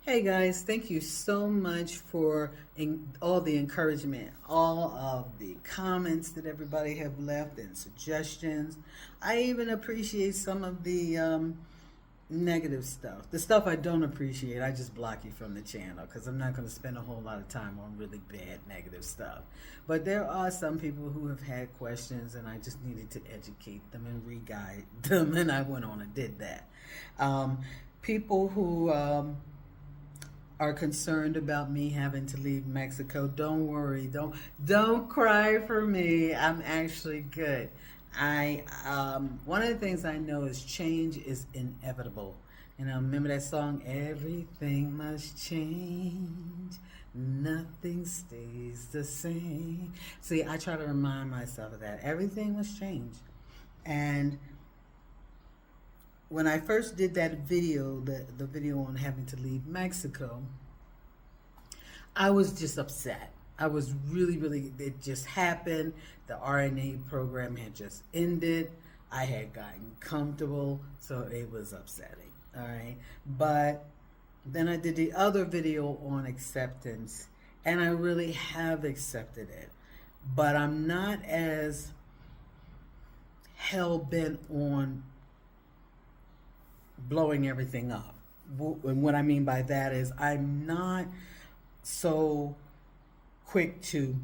Hey guys, thank you so much for all the encouragement, all of the comments that everybody have left and suggestions. I even appreciate some of the negative stuff. The stuff I don't appreciate, I just block you from the channel because I'm not going to spend a whole lot of time on really bad negative stuff. But there are some people who have had questions and I just needed to educate them and re-guide them, and I went on and did that. People who are concerned about me having to leave Mexico, don't worry. Don't cry for me. I'm actually good. I one of the things I know is change is inevitable. You know, remember that song, Everything Must Change, Nothing Stays the Same. See, I try to remind myself of that. Everything must change. And when I first did that video, the video on having to leave Mexico, I was just upset. I was really, it just happened. The RNA program had just ended. I had gotten comfortable, so it was upsetting, all right? But then I did the other video on acceptance, and I really have accepted it. But I'm not as hell-bent on blowing everything up. And what I mean by that is I'm not so quick to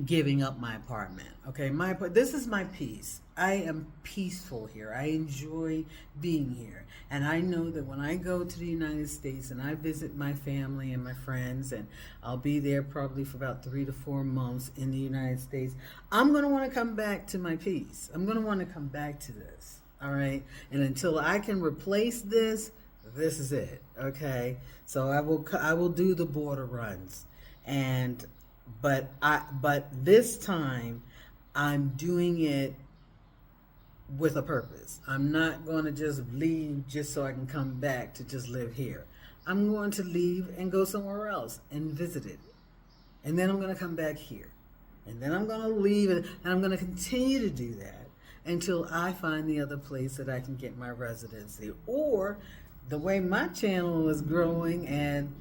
giving up my apartment. Okay, this is my peace. I am peaceful here. I enjoy being here. And I know that when I go to the United States and I visit my family and my friends, and I'll be there probably for about 3 to 4 months in the United States, I'm going to want to come back to my peace. I'm going to want to come back to this. All right. And until I can replace this, this is it. Okay. So I will do the border runs. But this time I'm doing it with a purpose. I'm not going to just leave just so I can come back to just live here. I'm going to leave and go somewhere else and visit it. And then I'm going to come back here. And then I'm going to leave and I'm going to continue to do that until I find the other place that I can get my residency. Or the way my channel is growing, and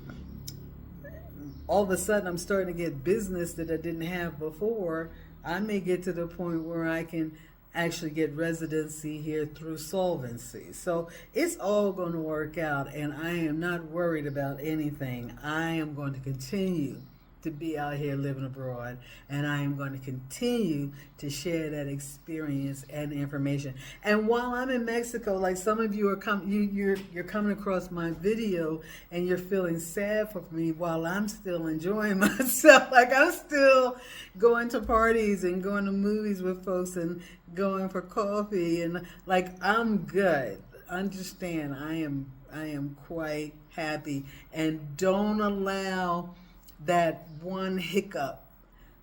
all of a sudden I'm starting to get business that I didn't have before, I may get to the point where I can actually get residency here through solvency. So it's all going to work out, and I am not worried about anything. I am going to continue to be out here living abroad, and I am going to continue to share that experience and information. And while I'm in Mexico, like some of you are you're coming across my video and you're feeling sad for me while I'm still enjoying myself. Like I'm still going to parties and going to movies with folks and going for coffee, and like I'm good. Understand, I am quite happy, and don't allow that one hiccup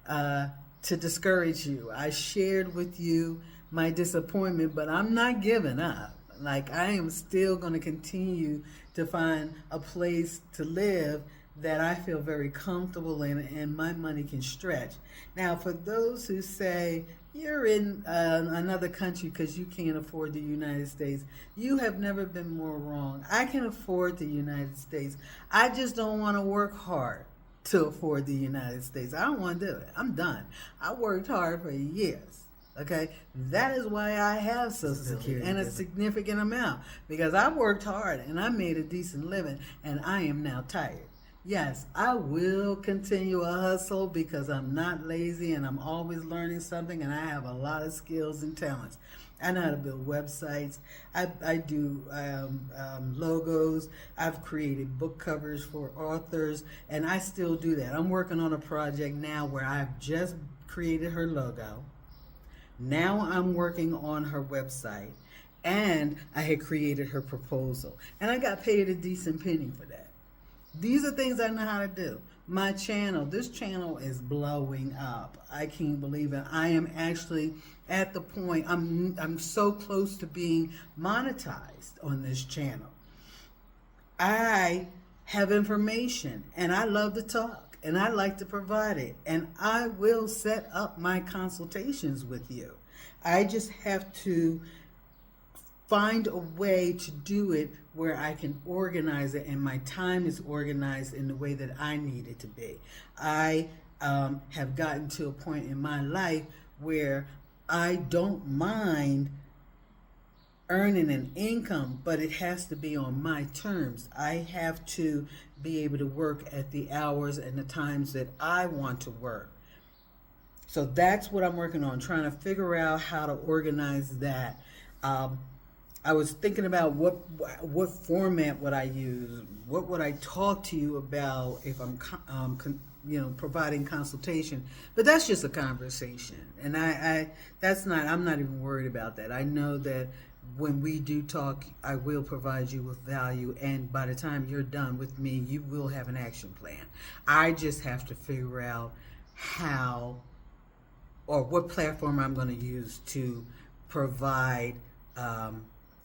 to discourage you. I shared with you my disappointment, but I'm not giving up. Like I am still going to continue to find a place to live that I feel very comfortable in and my money can stretch. Now, for those who say you're in another country because you can't afford the United States, you have never been more wrong. I can afford the United States. I just don't want to work hard to afford the United States. I don't want to do it. I'm done. I worked hard for years. Okay, that is why I have Social Security and a significant amount, because I worked hard and I made a decent living, and I am now tired. Yes, I will continue a hustle because I'm not lazy and I'm always learning something, and I have a lot of skills and talents. I know how to build websites. I do logos. I've created book covers for authors, and I still do that. I'm working on a project now where I've just created her logo. Now I'm working on her website, and I had created her proposal, and I got paid a decent penny for that. These are things I know how to do. My channel, this channel is blowing up. I can't believe it. I am actually at the point, I'm so close to being monetized on this channel. I have information and I love to talk and I like to provide it, and I will set up my consultations with you. I just have to find a way to do it where I can organize it and my time is organized in the way that I need it to be. I have gotten to a point in my life where I don't mind earning an income, but it has to be on my terms. I have to be able to work at the hours and the times that I want to work. So that's what I'm working on, trying to figure out how to organize that. I was thinking about what format would I use, what would I talk to you about if I'm providing consultation, but that's just a conversation, and I'm not even worried about that. I know that when we do talk, I will provide you with value, and by the time you're done with me, you will have an action plan. I just have to figure out how or what platform I'm going to use to provide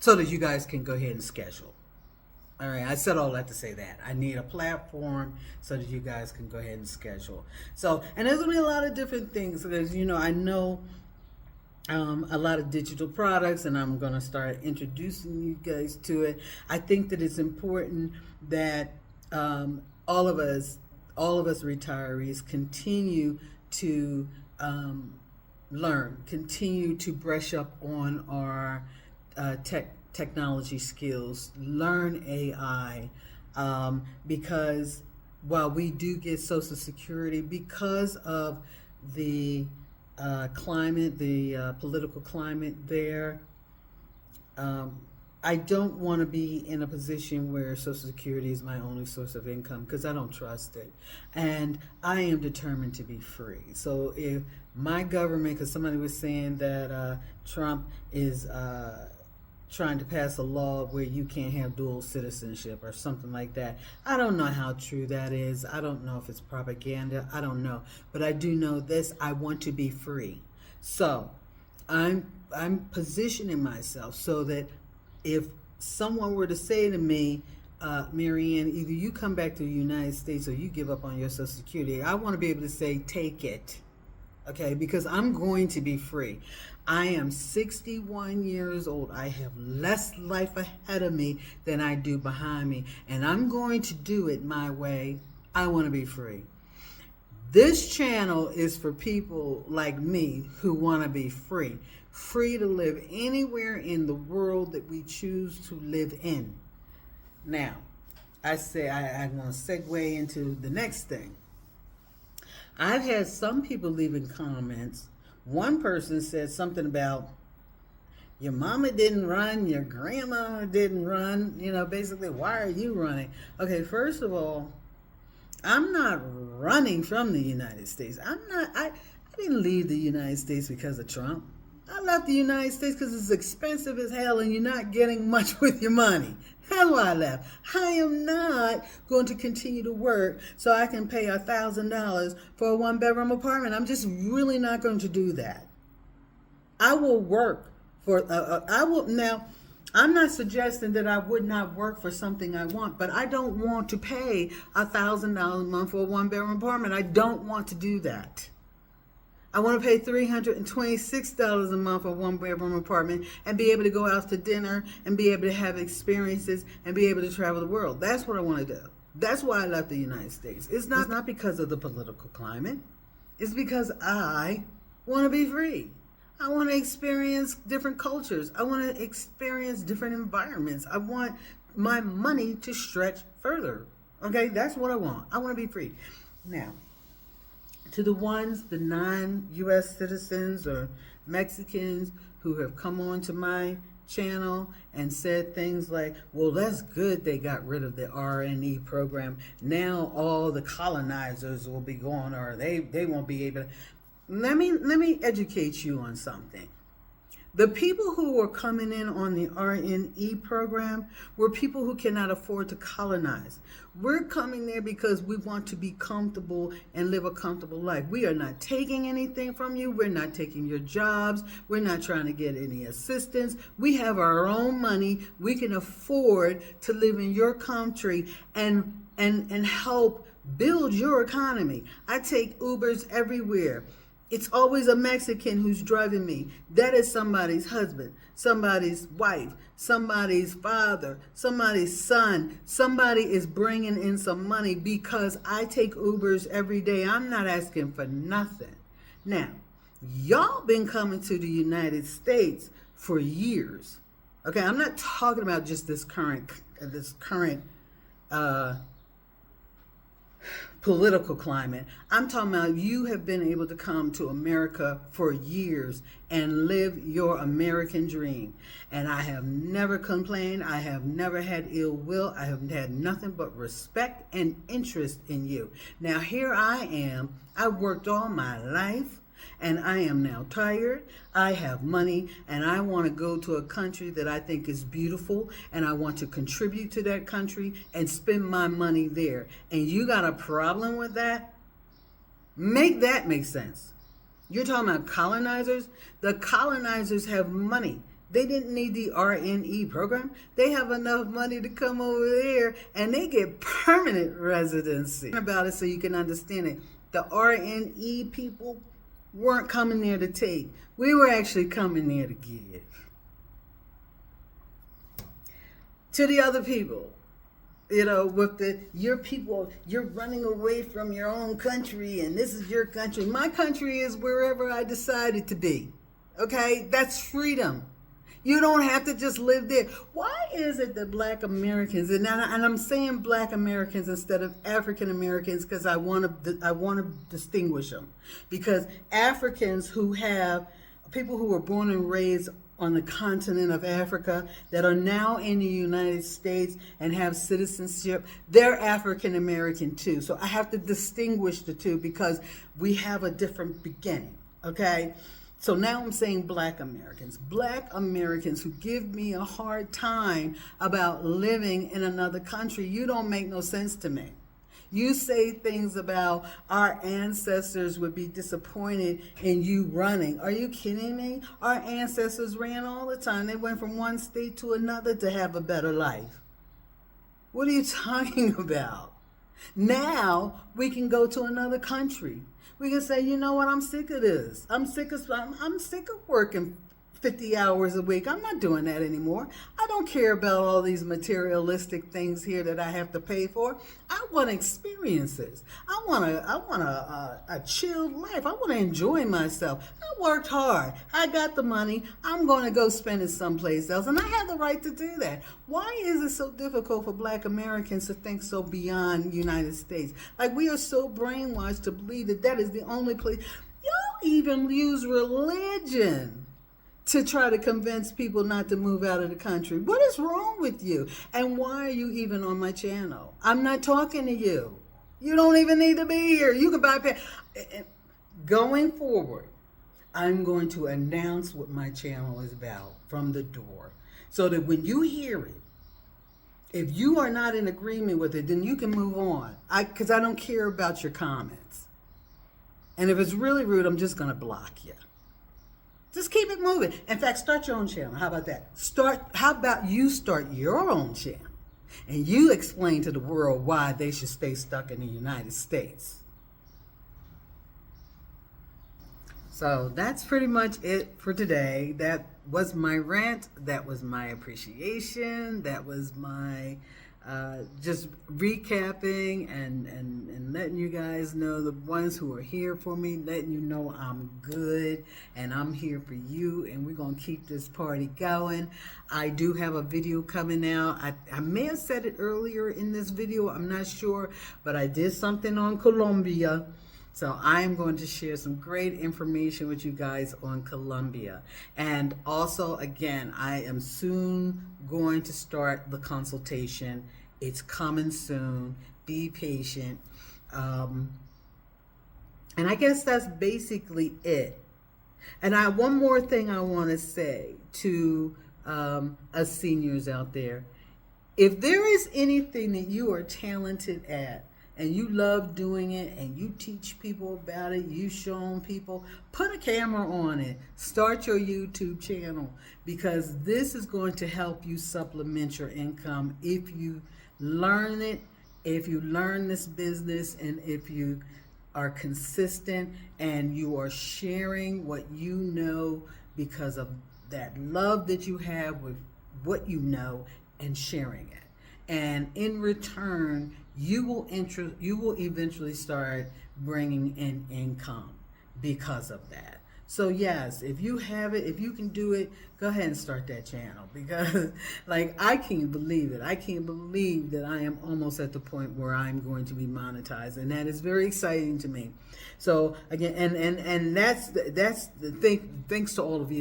so that you guys can go ahead and schedule. All right, I said all that to say that. I need a platform so that you guys can go ahead and schedule. So, and there's going to be a lot of different things because, I know a lot of digital products, and I'm going to start introducing you guys to it. I think that it's important that all of us retirees continue to learn, continue to brush up on our technology skills, learn AI, because while we do get Social Security, because of the climate, the political climate there, I don't want to be in a position where Social Security is my only source of income because I don't trust it. And I am determined to be free. So if my government, because somebody was saying that Trump is trying to pass a law where you can't have dual citizenship or something like that. I don't know how true that is. I don't know if it's propaganda. I don't know. But I do know this. I want to be free. So I'm positioning myself so that if someone were to say to me, Marianne, either you come back to the United States or you give up on your Social Security, I want to be able to say, take it. Okay, because I'm going to be free. I am 61 years old. I have less life ahead of me than I do behind me. And I'm going to do it my way. I want to be free. This channel is for people like me who want to be free. Free to live anywhere in the world that we choose to live in. Now, I want to segue into the next thing. I've had some people leaving comments. One person said something about your mama didn't run, your grandma didn't run, basically, why are you running? Okay, first of all, I'm not running from the United States. I didn't leave the United States because of Trump. I left the United States because it's expensive as hell and you're not getting much with your money. That's why I left. I am not going to continue to work so I can pay $1,000 for a one-bedroom apartment. I'm just really not going to do that. I will work for, now, I'm not suggesting that I would not work for something I want, but I don't want to pay $1,000 a month for a one-bedroom apartment. I don't want to do that. I want to pay $326 a month for a one-bedroom apartment and be able to go out to dinner and be able to have experiences and be able to travel the world. That's what I want to do. That's why I left the United States. It's not because of the political climate. It's because I want to be free. I want to experience different cultures. I want to experience different environments. I want my money to stretch further. Okay, that's what I want. I want to be free. Now, to the non-U.S. citizens or Mexicans who have come on to my channel and said things like, well, that's good they got rid of the R&E program. Now all the colonizers will be gone, or they won't be able to. Let me educate you on something. The people who were coming in on the R&E program were people who cannot afford to colonize. We're coming there because we want to be comfortable and live a comfortable life. We are not taking anything from you. We're not taking your jobs. We're not trying to get any assistance. We have our own money. We can afford to live in your country and help build your economy. I take Ubers everywhere. It's always a Mexican who's driving me. That is somebody's husband, somebody's wife, somebody's father, somebody's son. Somebody is bringing in some money because I take Ubers every day. I'm not asking for nothing. Now, y'all been coming to the United States for years. Okay, I'm not talking about just this current political climate. I'm talking about you have been able to come to America for years and live your American dream. And I have never complained. I have never had ill will. I have had nothing but respect and interest in you. Now here I am. I worked all my life. And I am now tired. I have money and I want to go to a country that I think is beautiful and I want to contribute to that country and spend my money there. And you got a problem with that? Make that make sense. You're talking about colonizers? The colonizers have money. They didn't need the RNE program. They have enough money to come over there and they get permanent residency. About it so you can understand it. The RNE people weren't coming there to take. We were actually coming there to give. To the other people, with your people, you're running away from your own country and this is your country. My country is wherever I decided to be. Okay? That's freedom. You don't have to just live there. Why is it that Black Americans, and I'm saying Black Americans instead of African Americans because I want to distinguish them. Because Africans who have, people who were born and raised on the continent of Africa that are now in the United States and have citizenship, they're African American too. So I have to distinguish the two because we have a different beginning, okay? So now I'm saying Black Americans who give me a hard time about living in another country. You don't make no sense to me. You say things about our ancestors would be disappointed in you running. Are you kidding me? Our ancestors ran all the time. They went from one state to another to have a better life. What are you talking about? Now we can go to another country. We can say, you know what, I'm sick of this. I'm sick of working 50 hours a week. I'm not doing that anymore. I don't care about all these materialistic things here that I have to pay for. I want experiences. I want a chilled life. I want to enjoy myself. I worked hard. I got the money. I'm going to go spend it someplace else. And I have the right to do that. Why is it so difficult for Black Americans to think so beyond the United States? Like we are so brainwashed to believe that that is the only place. Y'all even use religion to try to convince people not to move out of the country. What is wrong with you? And why are you even on my channel? I'm not talking to you. You don't even need to be here. You can bypass. Going forward, I'm going to announce what my channel is about from the door so that when you hear it, if you are not in agreement with it, then you can move on. Because I don't care about your comments. And if it's really rude, I'm just going to block you. Just keep it moving. In fact, start your own channel. How about that? How about you start your own channel and you explain to the world why they should stay stuck in the United States. So that's pretty much it for today. That was my rant. That was my appreciation. That was my just recapping and letting you guys know, the ones who are here for me, letting you know I'm good and I'm here for you, and we're going to keep this party going. I do have a video coming out. I may have said it earlier in this video, I'm not sure, but I did something on Colombia. So I'm going to share some great information with you guys on Colombia. And also, again, I am soon going to start the consultation. It's coming soon. Be patient. And I guess that's basically it. And one more thing I want to say to us seniors out there. If there is anything that you are talented at, and you love doing it, and you teach people about it, you show them people, put a camera on it, start your YouTube channel, because this is going to help you supplement your income if you learn it, if you learn this business, and if you are consistent and you are sharing what you know because of that love that you have with what you know and sharing it. And in return, you will eventually start bringing in income because of that. So yes, if you have it, if you can do it, go ahead and start that channel because like I can't believe it. I can't believe that I am almost at the point where I'm going to be monetized, and that is very exciting to me. So again, and that's the thing. Thanks to all of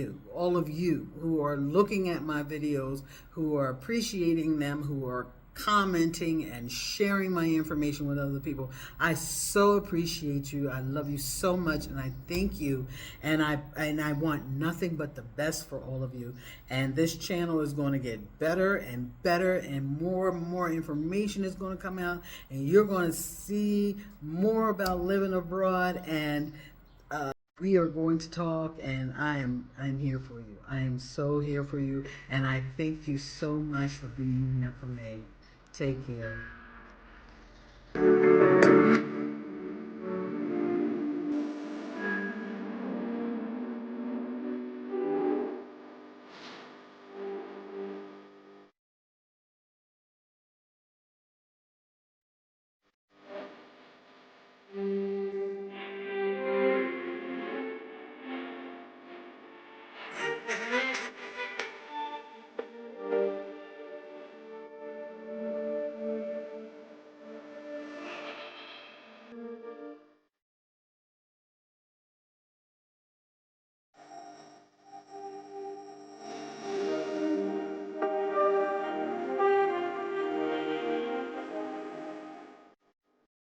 you who are looking at my videos, who are appreciating them, who are commenting and sharing my information with other people. I so appreciate you. I love you so much, and I thank you. And I want nothing but the best for all of you. And this channel is going to get better and better, and more information is going to come out, and you're going to see more about living abroad. And we are going to talk, and I'm here for you. I am so here for you, and I thank you so much for being here for me. Take care.